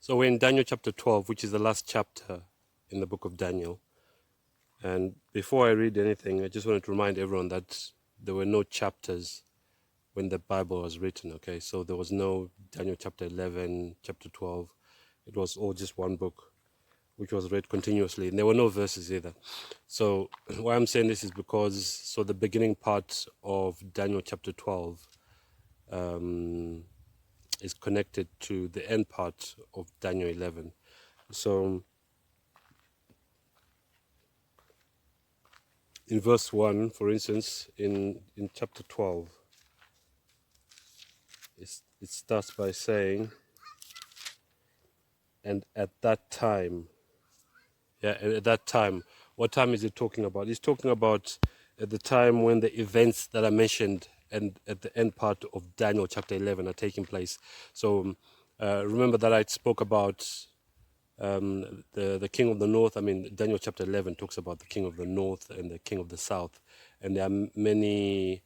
So we're in Daniel chapter 12, which is the last chapter in the book of Daniel. And before I read anything, I just wanted to remind everyone that there were no chapters when the Bible was written, okay? So there was no Daniel chapter 11, chapter 12. It was all just one book, which was read continuously. And there were no verses either. So why I'm saying this is because, so the beginning part of Daniel chapter 12 is connected to the end part of Daniel 11. So in verse 1, for instance, in chapter 12, it starts by saying, and at that time, and at that time, what time is it talking about? It's talking about at the time when the events that I mentioned and at the end part of Daniel chapter 11 are taking place. So remember that I spoke about the king of the north. I mean, Daniel chapter 11 talks about the king of the north and the king of the south. And there are many,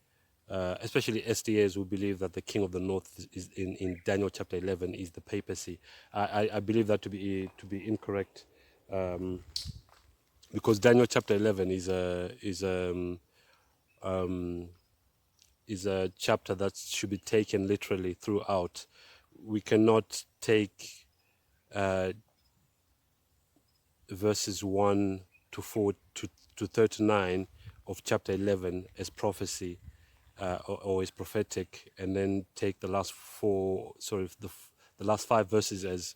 especially SDAs, who believe that the king of the north is in Daniel chapter 11 is the papacy. I believe that to be incorrect, because Daniel chapter 11 is a chapter that should be taken literally throughout. We cannot take verses 1 to 4 to 39 of chapter 11 as prophecy, or as prophetic, and then take the last the last 5 verses as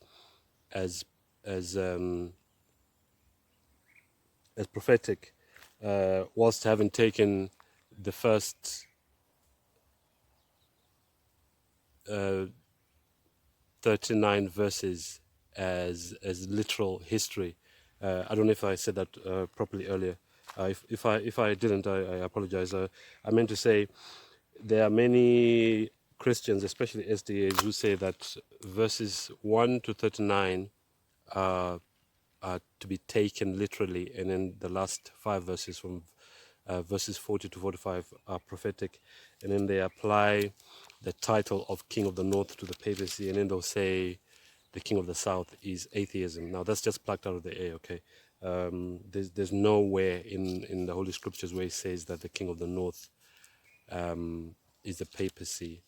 as prophetic, whilst having taken the first 39 verses as literal history. I don't know if I said that properly earlier. If I didn't, I apologize. I meant to say there are many Christians, especially SDAs, who say that verses 1 to 39 are to be taken literally, and then the last 5 verses from verses 40 to 45 are prophetic, and then they apply the title of King of the North to the papacy, and then they'll say the King of the South is atheism. Now that's just plucked out of the air, okay? There's nowhere in the Holy Scriptures where it says that the King of the North is the papacy.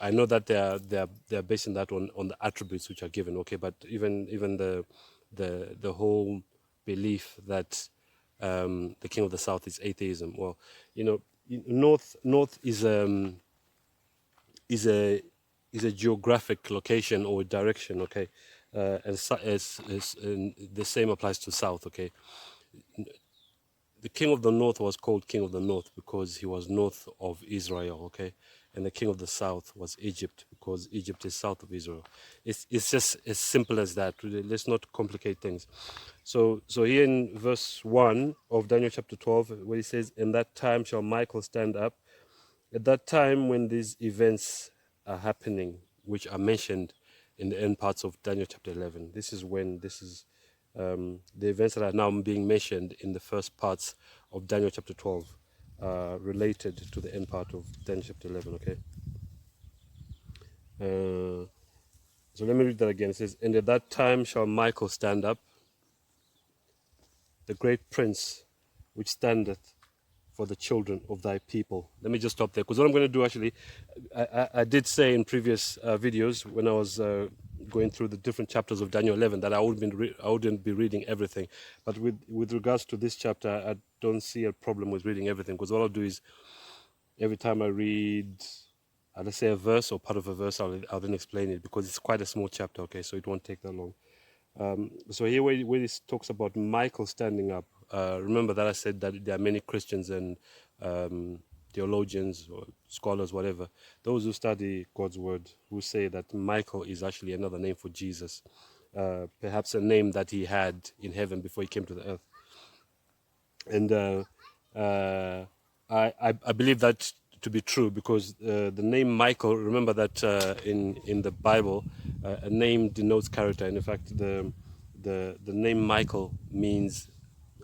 I know that they are basing that on the attributes which are given, okay? But even the whole belief that the King of the South is atheism. Well, North is a geographic location or direction, okay? And the same applies to South, okay? The king of the north was called king of the north because he was north of Israel, okay? And the king of the south was Egypt because Egypt is south of Israel. It's just as simple as that. Really. Let's not complicate things. So here in verse 1 of Daniel chapter 12, where he says, "In that time shall Michael stand up." At that time when these events are happening, which are mentioned in the end parts of Daniel chapter 11, this is the events that are now being mentioned in the first parts of Daniel chapter 12 related to the end part of Daniel chapter 11, okay? So let me read that again. It says, "And at that time shall Michael stand up, the great prince, which standeth for the children of thy people." Let me just stop there, because what I'm going to do actually, I did say in previous videos when I was going through the different chapters of Daniel 11 that I wouldn't be reading everything. But with regards to this chapter, I don't see a problem with reading everything, because what I'll do is every time I read, let's say a verse or part of a verse, I'll then explain it, because it's quite a small chapter, okay, so it won't take that long. So here where this talks about Michael standing up, remember that I said that there are many Christians and theologians or scholars, whatever, those who study God's word, who say that Michael is actually another name for Jesus, perhaps a name that he had in heaven before he came to the earth. And I believe that to be true, because the name Michael, remember that in the Bible, a name denotes character. And in fact, the name Michael means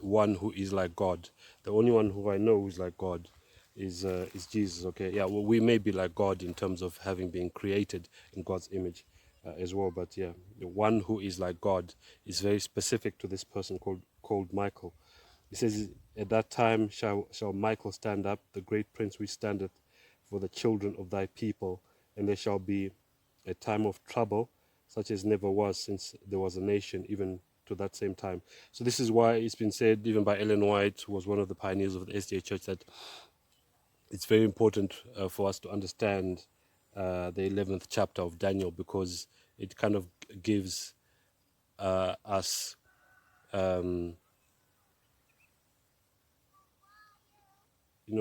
one who is like God. The only one who I know who is like God is Jesus. Okay, yeah. Well, we may be like God in terms of having been created in God's image, as well. But yeah, the one who is like God is very specific to this person called Michael. He says, "At that time shall Michael stand up, the great prince which standeth for the children of thy people, and there shall be a time of trouble, such as never was since there was a nation, even to that same time." So this is why it's been said, even by Ellen White, who was one of the pioneers of the SDA Church, that it's very important for us to understand the 11th chapter of Daniel, because it kind of gives us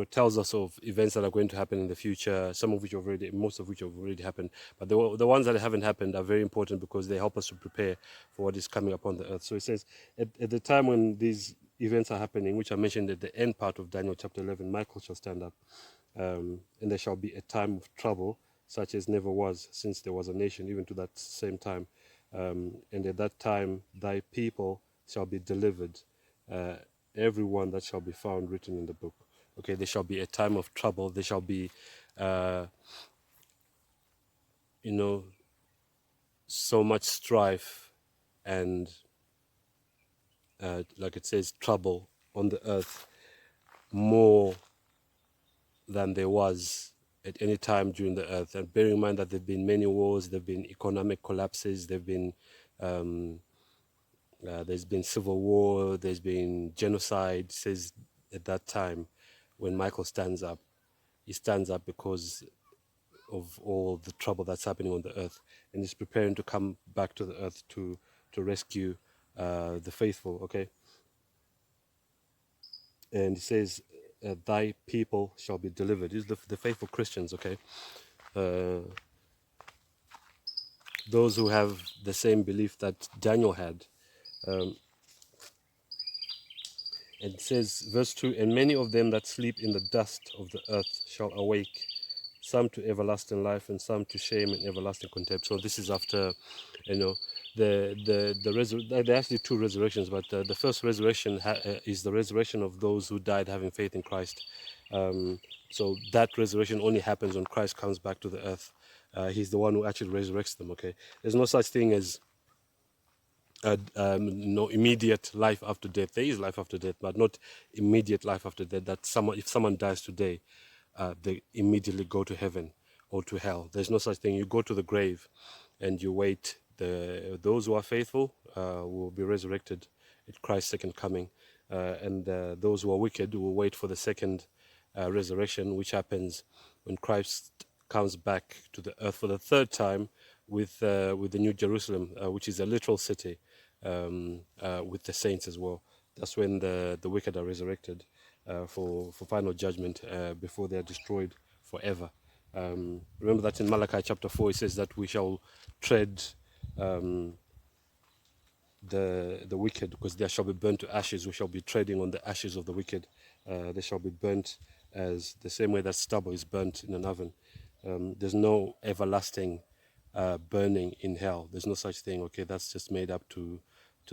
tells us of events that are going to happen in the future, some of which have already, most of which have already happened. But the ones that haven't happened are very important because they help us to prepare for what is coming upon the earth. So it says, at the time when these events are happening, which I mentioned at the end part of Daniel chapter 11, Michael shall stand up, and there shall be a time of trouble, such as never was since there was a nation, even to that same time. And at that time, thy people shall be delivered, uh, everyone that shall be found written in the book. Okay, there shall be a time of trouble. There shall be, uh, you know, so much strife and, like it says, trouble on the earth, more than there was at any time during the earth. And bearing in mind that there have been many wars, there have been economic collapses, there's been civil war, there's been genocide. It says at that time, when Michael stands up, he stands up because of all the trouble that's happening on the earth, and is preparing to come back to the earth to rescue the faithful. Okay, and it says, "Thy people shall be delivered." These are the faithful Christians. Okay, those who have the same belief that Daniel had. And it says, verse 2, "And many of them that sleep in the dust of the earth shall awake, some to everlasting life, and some to shame and everlasting contempt." So this is after, you know, there are actually two resurrections, but the first resurrection is the resurrection of those who died having faith in Christ. So that resurrection only happens when Christ comes back to the earth. He's the one who actually resurrects them. Okay, there's no such thing as no immediate life after death. There is life after death, but not immediate life after death. That someone, if someone dies today, they immediately go to heaven or to hell. There's no such thing. You go to the grave, and you wait. Those who are faithful will be resurrected at Christ's second coming, and those who are wicked will wait for the second resurrection, which happens when Christ comes back to the earth for the third time with the New Jerusalem, which is a literal city, with the saints as well. That's when the wicked are resurrected for final judgment before they are destroyed forever. Remember that in Malachi chapter 4 it says that we shall tread the wicked, because they shall be burnt to ashes. We shall be treading on the ashes of the wicked. They shall be burnt as the same way that stubble is burnt in an oven. There's no everlasting burning in hell. There's no such thing. Okay, that's just made up to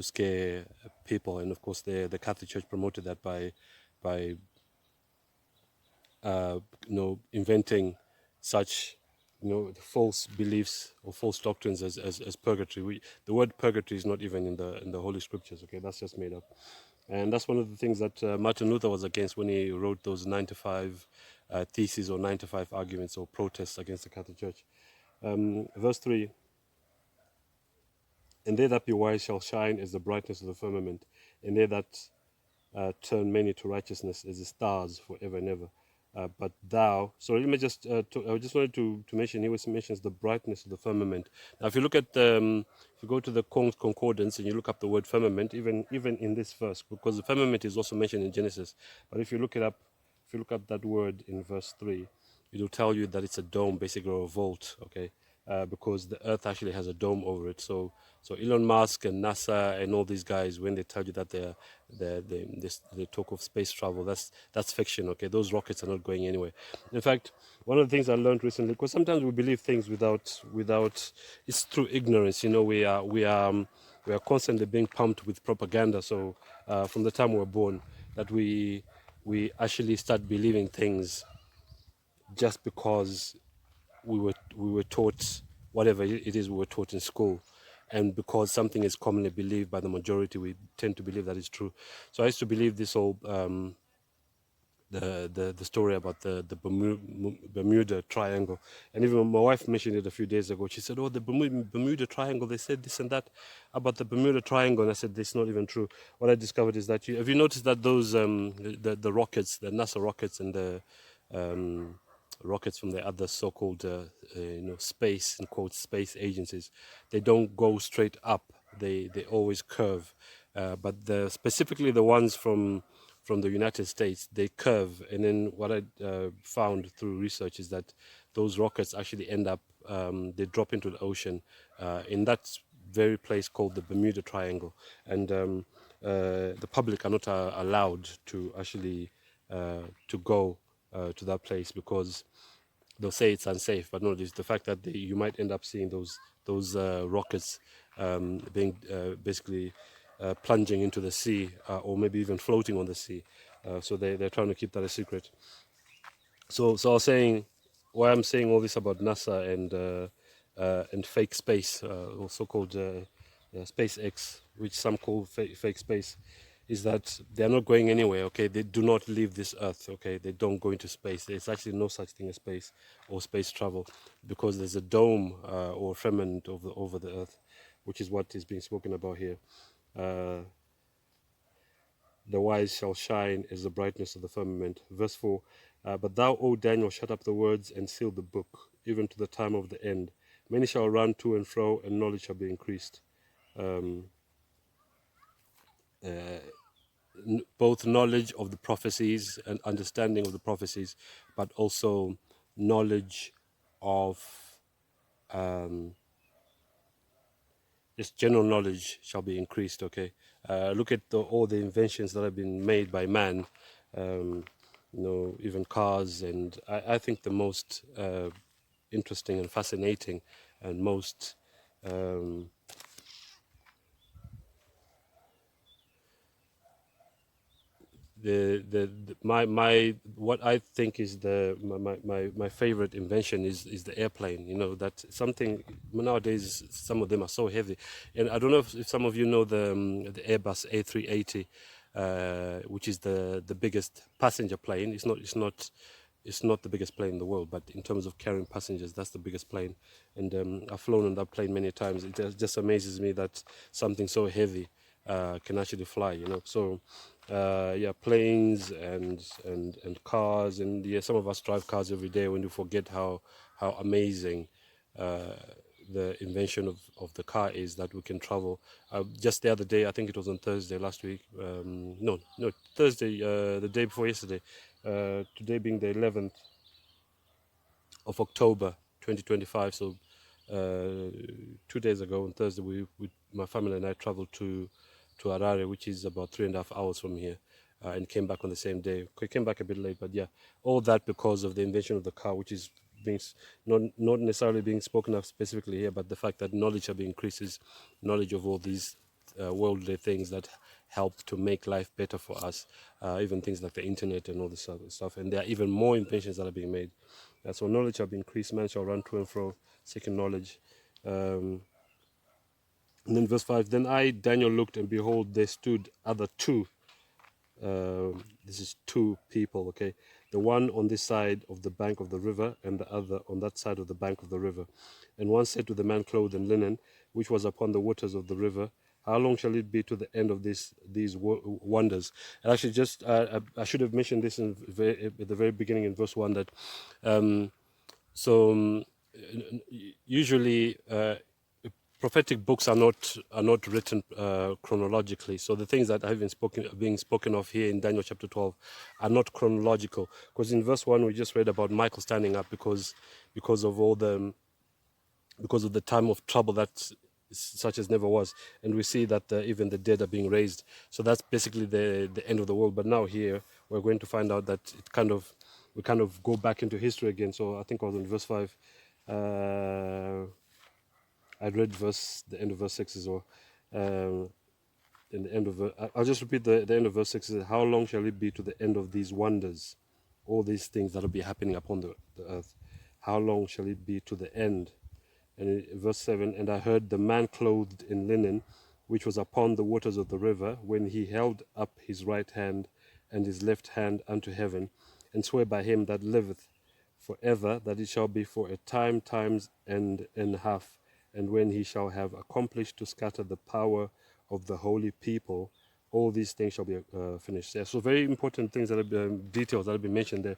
scare people. And of course, the Catholic Church promoted that by inventing such false beliefs or false doctrines as purgatory. The word purgatory is not even in the Holy Scriptures. Okay, that's just made up. And that's one of the things that Martin Luther was against when he wrote those 9 to 5 theses or 9 to 5 arguments or protests against the Catholic Church. Verse 3, "And they that be wise shall shine as the brightness of the firmament, and they that turn many to righteousness as the stars forever and ever. But thou," so let me just, I just wanted to mention, he mentions the brightness of the firmament. Now, if you look at, if you go to the concordance and you look up the word firmament, even in this verse, because the firmament is also mentioned in Genesis, but if you look it up, if you look up that word in verse 3, it will tell you that it's a dome, basically, or a vault, okay? Because the earth actually has a dome over it. So Elon Musk and NASA and all these guys, when they tell you that they talk of space travel, that's fiction. Okay, those rockets are not going anywhere. In fact, one of the things I learned recently, because sometimes we believe things without it's through ignorance. We are constantly being pumped with propaganda. So from the time we're born, that we actually start believing things just because we were taught whatever it is we were taught in school. And because something is commonly believed by the majority, we tend to believe that it's true. So I used to believe this whole the story about the Bermuda Triangle, and even my wife mentioned it a few days ago. She said, "Oh, the Bermuda Triangle. They said this and that about the Bermuda Triangle." And I said, "This is not even true." What I discovered is that have you noticed that those the rockets, the NASA rockets, and the um, rockets from the other so-called space, in quotes, space agencies, they don't go straight up. They always curve. But specifically the ones from the United States, they curve. And then what I found through research is that those rockets actually end up, they drop into the ocean in that very place called the Bermuda Triangle. And the public are not allowed to actually to go to that place because they'll say it's unsafe, but no, it's the fact that you might end up seeing those rockets being basically plunging into the sea, or maybe even floating on the sea. So they're trying to keep that a secret. So I was saying, why I'm saying all this about NASA and fake space, or so-called SpaceX, which some call fake space, is that they're not going anywhere. Okay, they do not leave this Earth. Okay, they don't go into space. There's actually no such thing as space or space travel, because there's a dome or firmament over the Earth, which is what is being spoken about here. Uh, the wise shall shine as the brightness of the firmament. Verse 4, but thou, O Daniel, shut up the words and seal the book, even to the time of the end. Many shall run to and fro, and knowledge shall be increased. Um, both knowledge of the prophecies and understanding of the prophecies, but also knowledge of um, just general knowledge shall be increased. Okay, look at all the inventions that have been made by man. Um, even cars, and I think the most interesting and fascinating and most um, my what I think is my favorite invention is the airplane. That something nowadays, some of them are so heavy, and I don't know if some of you know the Airbus A380, which is the biggest passenger plane. It's not the biggest plane in the world, but in terms of carrying passengers, that's the biggest plane. And I've flown on that plane many times. It just amazes me that something so heavy can actually fly. So yeah, planes and cars, and yeah, some of us drive cars every day when you forget how amazing uh, the invention of the car is, that we can travel. Just the other day, I think it was on Thursday last week. No, Thursday, the day before yesterday. Today being the 11th of October 2025. So 2 days ago on Thursday, my family and I traveled to Harare, which is about 3.5 hours from here, and came back on the same day. We came back a bit late, but yeah, all that because of the invention of the car, which is being not necessarily being spoken of specifically here, but the fact that knowledge have increases, knowledge of all these worldly things that help to make life better for us, even things like the internet and all this other stuff. And there are even more inventions that are being made. So knowledge shall be increased, man shall run to and fro, seeking knowledge. And then verse 5, then I, Daniel, looked, and behold, there stood other two. This is two people, okay? The one on this side of the bank of the river, and the other on that side of the bank of the river. And one said to the man clothed in linen, which was upon the waters of the river, how long shall it be to the end of these wonders? And actually, just I should have mentioned this at the very beginning in verse 1, that so usually prophetic books are not written chronologically. So the things that have been being spoken of here in Daniel chapter 12 are not chronological. Because in verse 1 we just read about Michael standing up because of the time of trouble that such as never was, and we see that even the dead are being raised. So that's basically the end of the world. But now here we're going to find out that we kind of go back into history again. So I think I was in verse 5. I read the end of verse 6 as well. In the end of I'll just repeat the end of verse 6. How long shall it be to the end of these wonders, all these things that will be happening upon the earth? How long shall it be to the end? And verse 7, and I heard the man clothed in linen, which was upon the waters of the river, when he held up his right hand and his left hand unto heaven, and swear by him that liveth forever, that it shall be for a time, times and a half, and when he shall have accomplished to scatter the power of the holy people, all these things shall be finished. Yeah, so very important things that have been, details that have been mentioned there.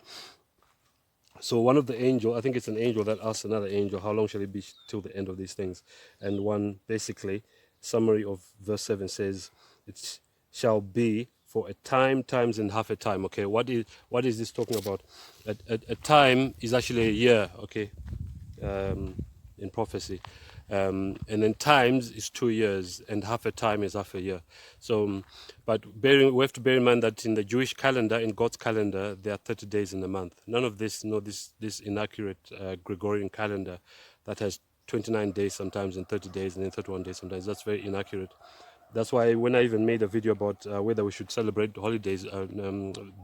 So one of the angel, I think it's an angel that asks another angel, how long shall it be till the end of these things? And one basically summary of verse 7 says, it shall be for a time, times and half a time. Okay, what is this talking about? A time is actually a year. Okay, in prophecy. And then times is 2 years, and half a time is half a year. So, but we have to bear in mind that in the Jewish calendar, in God's calendar, there are 30 days in a month. None of this, this inaccurate Gregorian calendar that has 29 days sometimes and 30 days and then 31 days sometimes. That's very inaccurate. That's why when I even made a video about whether we should celebrate holidays,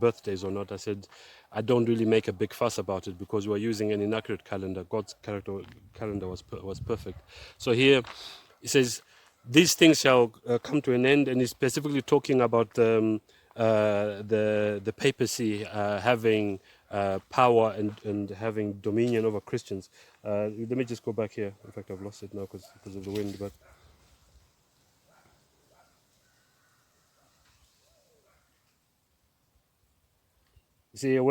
birthdays or not, I said I don't really make a big fuss about it because we're using an inaccurate calendar. God's calendar was perfect. So here it says, these things shall come to an end, and he's specifically talking about the papacy having power and having dominion over Christians. Let me just go back here. In fact, I've lost it now because of the wind, but. See, the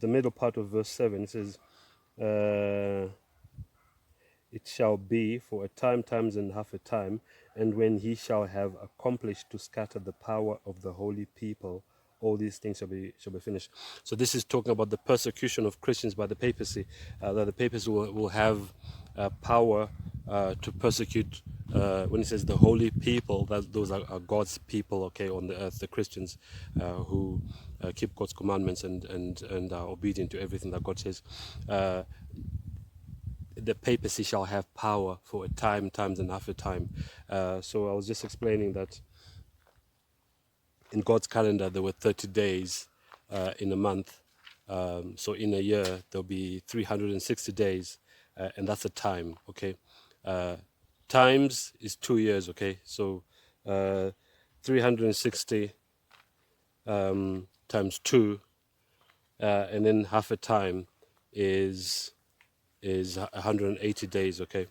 middle part of verse 7, it says, uh, it shall be for a time, times and half a time, and when he shall have accomplished to scatter the power of the holy people, all these things shall be finished. So this is talking about the persecution of Christians by the papacy, that the papacy will have power to persecute. When it says the holy people, that those are God's people, okay, on the earth, the Christians who keep God's commandments and are obedient to everything that God says. The papacy shall have power for a time, times and half a time. So I was just explaining that in God's calendar there were 30 days in a month. So in a year there'll be 360 days, and that's a time. Okay, times is 2 years. Okay, so 360 times 2, and then half a time is 180 days. Okay.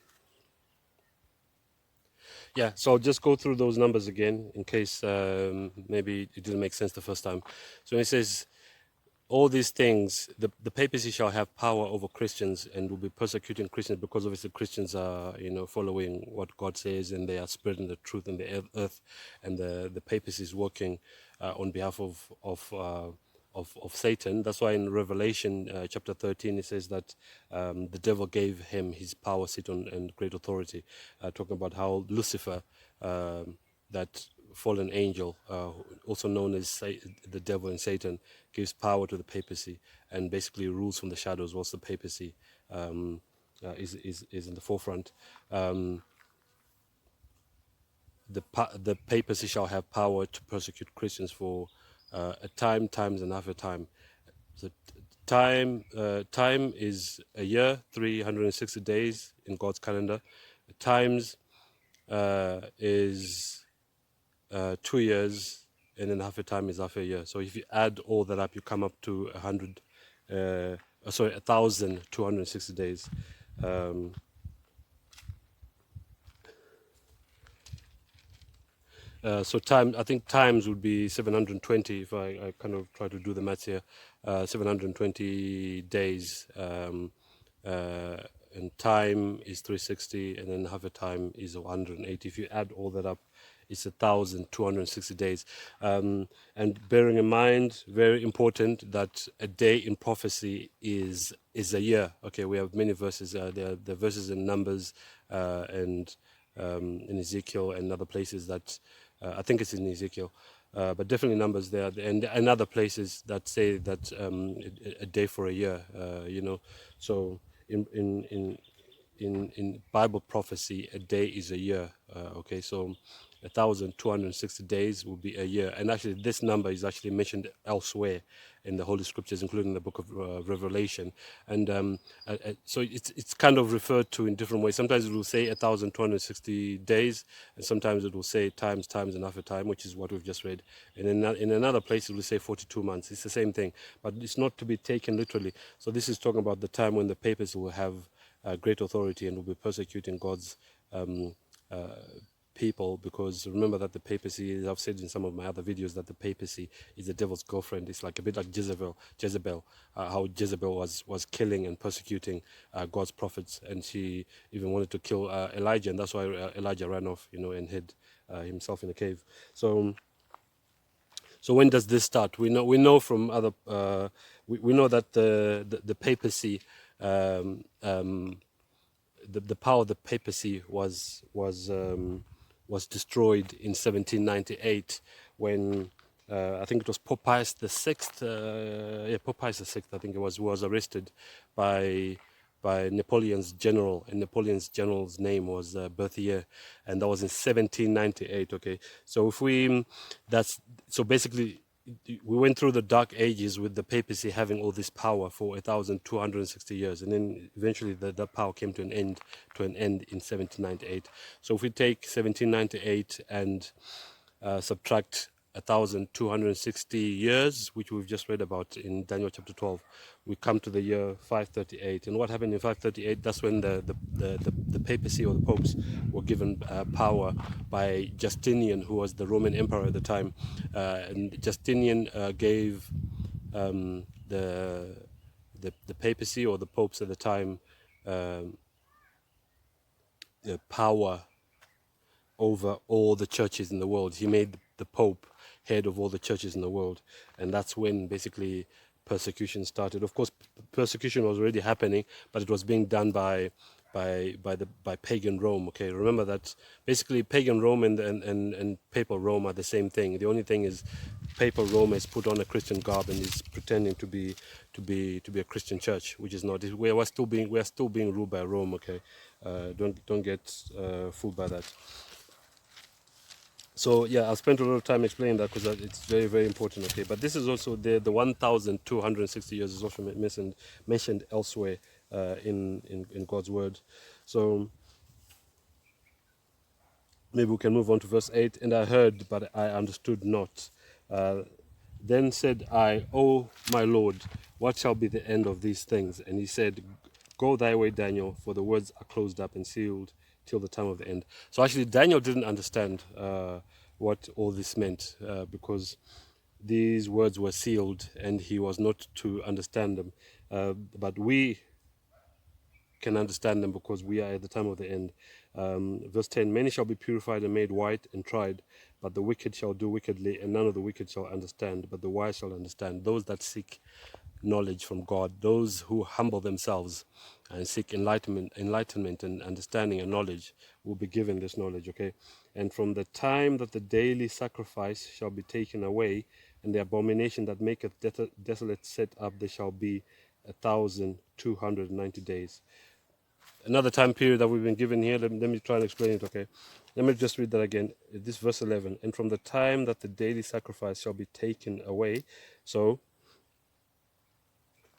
Yeah, so I'll just go through those numbers again in case maybe it didn't make sense the first time. So it says, all these things, the papacy shall have power over Christians and will be persecuting Christians because obviously Christians are, following what God says, and they are spreading the truth in the earth, and the papacy is working on behalf of Satan. That's why in Revelation chapter 13 it says that the devil gave him his power, seat and great authority, talking about how Lucifer, that fallen angel, also known as the devil and Satan, gives power to the papacy and basically rules from the shadows whilst the papacy is in the forefront. The papacy shall have power to persecute Christians for a time, times and half a time. So time is a year, 360 days in God's calendar. Times is 2 years, and then half a time is half a year. So if you add all that up, you come up to 1,260 days. So I think times would be 720 if I kind of try to do the maths here. 720 days, and time is 360, and then half a time is 180. If you add all that up, it's 1,260 days. And bearing in mind, very important, that a day in prophecy is a year. Okay, we have many verses. There are the verses in Numbers and in Ezekiel and other places that I think it's in Ezekiel, but definitely Numbers there, and other places that say that a day for a year. So in Bible prophecy, a day is a year. Okay, so 1,260 days will be a year. And actually, this number is actually mentioned elsewhere in the Holy Scriptures, including the book of Revelation. And so it's kind of referred to in different ways. Sometimes it will say 1,260 days, and sometimes it will say times, and after time, which is what we've just read. And in another place, it will say 42 months. It's the same thing, but it's not to be taken literally. So this is talking about the time when the papacy will have great authority and will be persecuting God's people, because remember that the papacy, as I've said in some of my other videos, that the papacy is the devil's girlfriend. It's like a bit like Jezebel, how Jezebel was killing and persecuting God's prophets, and she even wanted to kill Elijah, and that's why Elijah ran off, and hid himself in a cave. So when does this start? We know from other we know that the papacy, the power of the papacy was destroyed in 1798 when I think it was Pope Pius the Sixth. Pope Pius the Sixth, I think it was arrested by Napoleon's general, and Napoleon's general's name was Berthier, and that was in 1798. Okay, so so basically we went through the dark ages with the papacy having all this power for 1,260 years, and then eventually that power came to an end in 1798. So if we take 1798 and subtract 1,260 years, which we've just read about in Daniel chapter 12, we come to the year 538. And what happened in 538? That's when the papacy, or the popes, were given power by Justinian, who was the Roman emperor at the time. And Justinian gave the papacy, or the popes at the time, power over all the churches in the world. He made the Pope head of all the churches in the world, and that's when basically persecution started. Of course, persecution was already happening, but it was being done by pagan Rome. Okay, remember that basically pagan Rome and papal Rome are the same thing. The only thing is, papal Rome has put on a Christian garb and is pretending to be a Christian church, which is not. We are still being ruled by Rome. Okay, don't get fooled by that. So yeah, I'll spend a lot of time explaining that because it's very, very important. Okay, but this is also the 1,260 years is also mentioned elsewhere in God's word. So maybe we can move on to verse 8. And I heard, but I understood not. Then said I, O my Lord, what shall be the end of these things? And he said, Go thy way, Daniel, for the words are closed up and sealed till the time of the end. So actually, Daniel didn't understand what all this meant, because these words were sealed and he was not to understand them. But we can understand them because we are at the time of the end. Verse 10, Many shall be purified and made white and tried, but the wicked shall do wickedly, and none of the wicked shall understand, but the wise shall understand. Those that seek knowledge from God, those who humble themselves and seek enlightenment and understanding and knowledge, will be given this knowledge. Okay, and from the time that the daily sacrifice shall be taken away, and the abomination that maketh desolate set up, there shall be 1,290 days. Another time period that we've been given here. Let me try and explain it. Okay, let me just read that again. This verse 11, and from the time that the daily sacrifice shall be taken away. So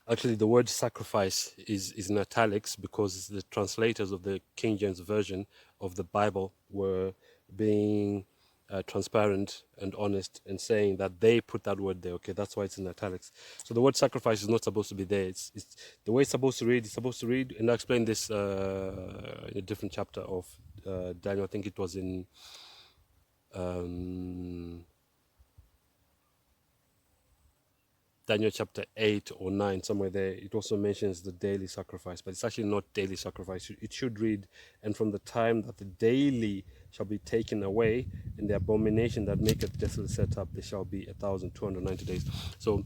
actually, the word sacrifice is in italics because the translators of the King James Version of the Bible were being transparent and honest and saying that they put that word there. Okay, that's why it's in italics. So the word sacrifice is not supposed to be there. It's the way it's supposed to read. It's supposed to read, and I explained this in a different chapter of Daniel. I think it was in Daniel chapter 8 or 9, somewhere there. It also mentions the daily sacrifice, but it's actually not daily sacrifice. It should read, and from the time that the daily shall be taken away, and the abomination that maketh desolate set up, there shall be 1,290 days. So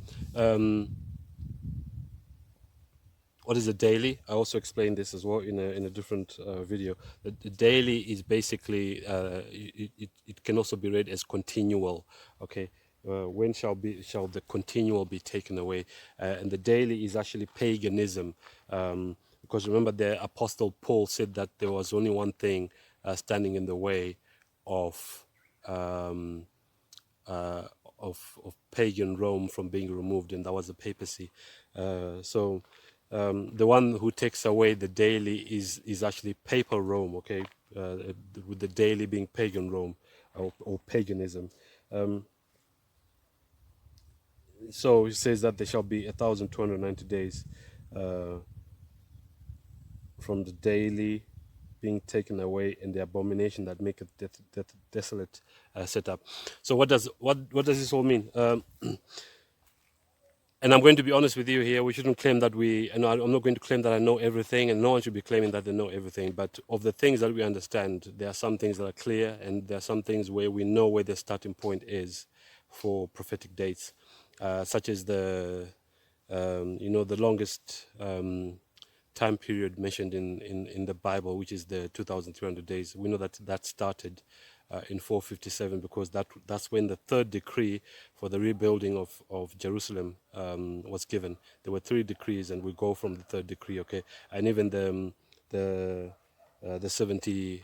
what is a daily? I also explained this as well in a different video. The daily is basically it can also be read as continual. Okay, when shall the continual be taken away? And the daily is actually paganism, because remember the Apostle Paul said that there was only one thing standing in the way of um, uh, of pagan Rome from being removed, and that was the papacy. So the one who takes away the daily is actually papal Rome, okay, with the daily being pagan Rome or paganism. Um, so he says that there shall be 1,290 days uh, from the daily being taken away, and the abomination that maketh desolate set up. So what does this all mean? And I'm going to be honest with you here. We shouldn't claim that and I'm not going to claim that I know everything, and no one should be claiming that they know everything. But of the things that we understand, there are some things that are clear, and there are some things where we know where the starting point is for prophetic dates, such as the longest time period mentioned in the Bible, which is the 2,300 days. We know that started in 457 because that's when the third decree for the rebuilding of Jerusalem was given. There were three decrees, and we go from the third decree, okay? And even the 70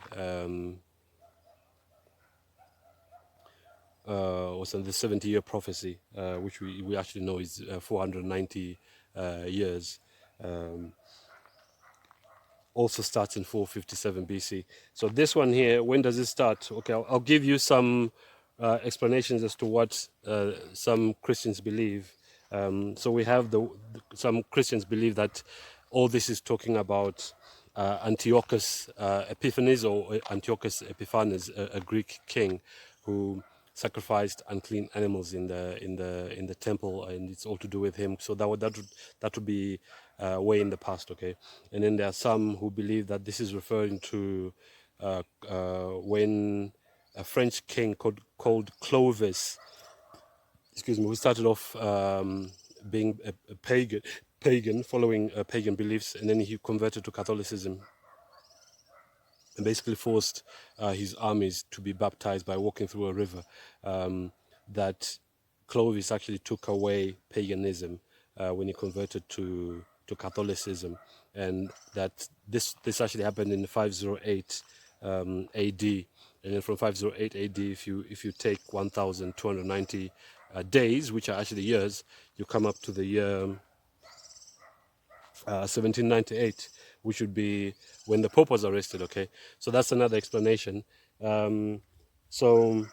was the 70-year prophecy, which we actually know is 490 years. Also starts in 457 BC. So this one here, when does it start? Okay, I'll give you some explanations as to what some Christians believe. So we have some Christians believe that all this is talking about Antiochus Epiphanes or Antiochus Epiphanes, a Greek king who sacrificed unclean animals in the temple, and it's all to do with him. So that would be way in the past, okay. And then there are some who believe that this is referring to when a French king called Clovis, excuse me, who started off being a pagan, following pagan beliefs, and then he converted to Catholicism and basically forced his armies to be baptized by walking through a river. That Clovis actually took away paganism when he converted to Catholicism, and that this actually happened in 508 AD. And then from 508 AD, if you take 1,290 days, which are actually years, you come up to the year 1798, which would be when the Pope was arrested. Okay, so that's another explanation. So,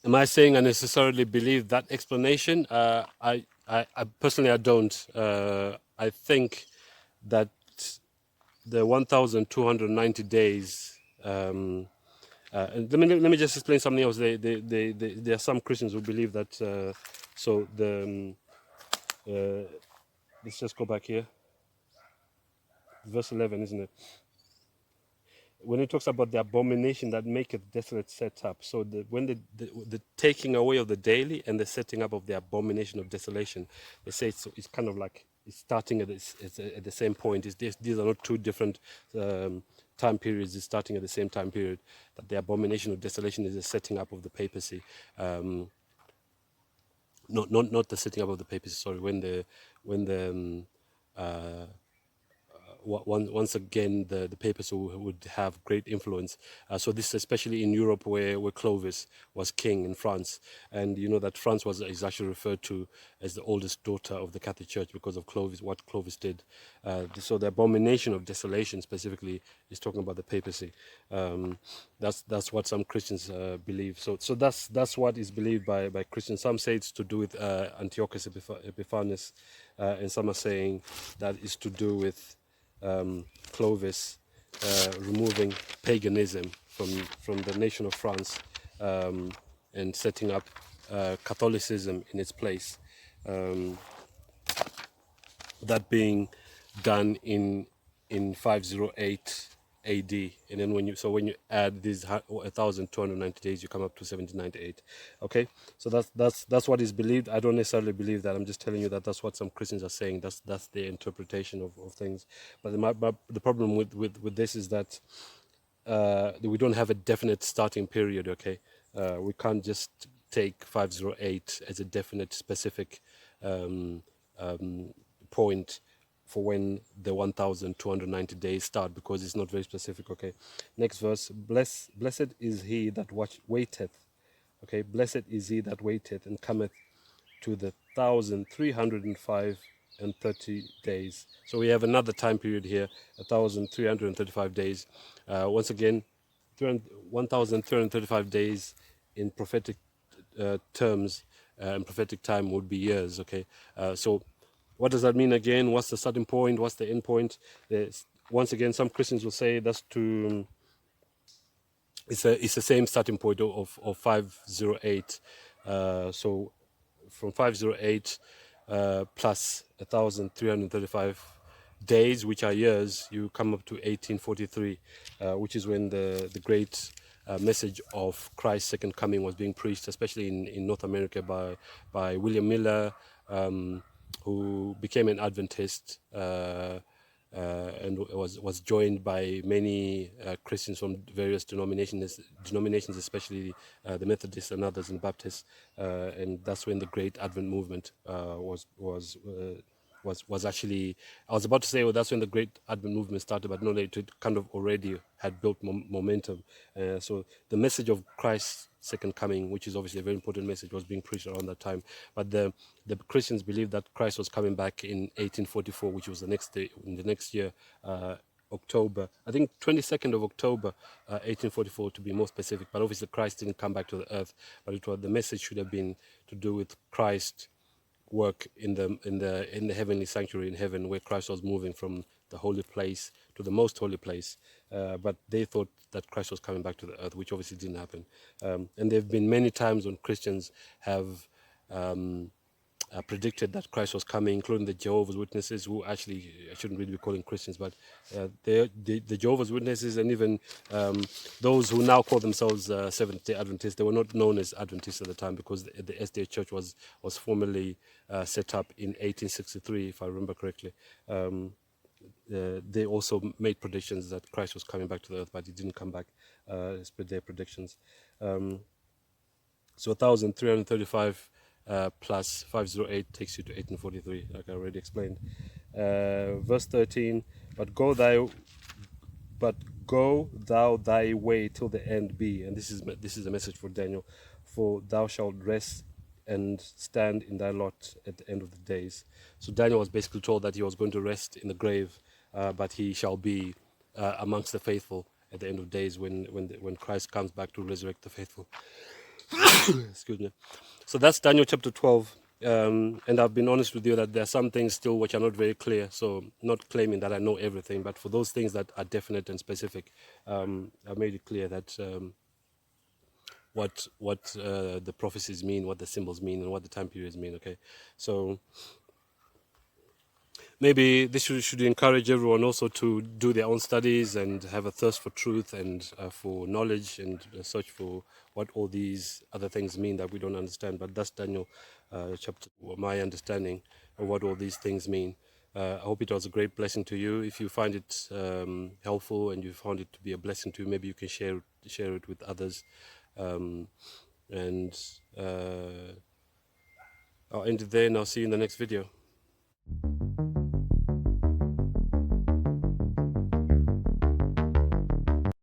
am I saying I necessarily believe that explanation? I personally I don't. I think that the 1,290 days. And let me just explain something else. There are some Christians who believe that. So let's just go back here. Verse 11, isn't it? When it talks about the abomination that maketh desolate set up. So when the taking away of the daily and the setting up of the abomination of desolation, they say it's kind of like it's starting at the same point. These are not two different time periods. It's starting at the same time period. That the abomination of desolation is the setting up of the papacy. Not the setting up of the papacy. Sorry, when the once again the papers would have great influence. So this especially in Europe where Clovis was king in France, and you know that France is actually referred to as the oldest daughter of the Catholic Church because of Clovis, what Clovis did. So the abomination of desolation specifically is talking about the papacy. That's what some Christians believe. So that's what is believed by Christians. Some say it's to do with Antiochus Epiphanes, and some are saying that it's to do with Clovis removing paganism from the nation of France and setting up Catholicism in its place. That being done in 508 AD, and then when you add these 1,290 days, you come up to 1798. Okay, so that's what is believed. I don't necessarily believe that. I'm just telling you that that's what some Christians are saying. That's their interpretation of things. But the problem with this is that we don't have a definite starting period. Okay, we can't just take 508 as a definite specific point for when the 1290 days start, because it's not very specific. Okay, next verse. Blessed is he that waiteth. Okay, blessed is he that waiteth and cometh to the 1305 and 30 days. So we have another time period here, 1335 days. Once again, 1335 days in prophetic terms and prophetic time would be years. Okay, so what does that mean again? What's the starting point? What's the end point? Once again, some Christians will say that's to it's the same starting point of 508. So from 508 plus 1335 days, which are years, you come up to 1843, which is when the great message of Christ's second coming was being preached, especially in North America by William Miller, who became an Adventist. And was joined by many Christians from various denominations, especially the Methodists and others, and Baptists, and that's when the Great Advent movement was actually. I was about to say, well, that's when the Great Advent movement started, but no, it kind of already had built momentum. So the message of Christ's second coming, which is obviously a very important message, was being preached around that time. But the Christians believed that Christ was coming back in 1844, which was the next day, in the next year, October, I think 22nd of October, 1844 to be more specific. But obviously Christ didn't come back to the earth, but the message should have been to do with Christ work in the heavenly sanctuary in heaven, where Christ was moving from the holy place to the most holy place. But they thought that Christ was coming back to the earth, which obviously didn't happen. And there have been many times when Christians have predicted that Christ was coming, including the Jehovah's Witnesses, who actually, I shouldn't really be calling Christians, but the Jehovah's Witnesses, and even those who now call themselves Seventh-day Adventists. They were not known as Adventists at the time, because the SDA Church was formally set up in 1863, if I remember correctly. They also made predictions that Christ was coming back to the earth, but he didn't come back, as per their predictions. So 1335 plus 508 takes you to 1843, like I already explained. Verse 13, but go thou thy way till the end be. And this is a message for Daniel. For thou shalt rest and stand in thy lot at the end of the days. So Daniel was basically told that he was going to rest in the grave, but he shall be amongst the faithful at the end of days, when Christ comes back to resurrect the faithful. Excuse me. So that's Daniel chapter 12. And I've been honest with you that there are some things still which are not very clear. So not claiming that I know everything, but for those things that are definite and specific, I've made it clear that what the prophecies mean, what the symbols mean, and what the time periods mean. Okay, so maybe this should encourage everyone also to do their own studies and have a thirst for truth and for knowledge, and search for what all these other things mean that we don't understand. But that's Daniel chapter, my understanding of what all these things mean. I hope it was a great blessing to you. If you find it helpful and you found it to be a blessing to you, maybe you can share it with others. And I'll end it there, and I'll see you in the next video.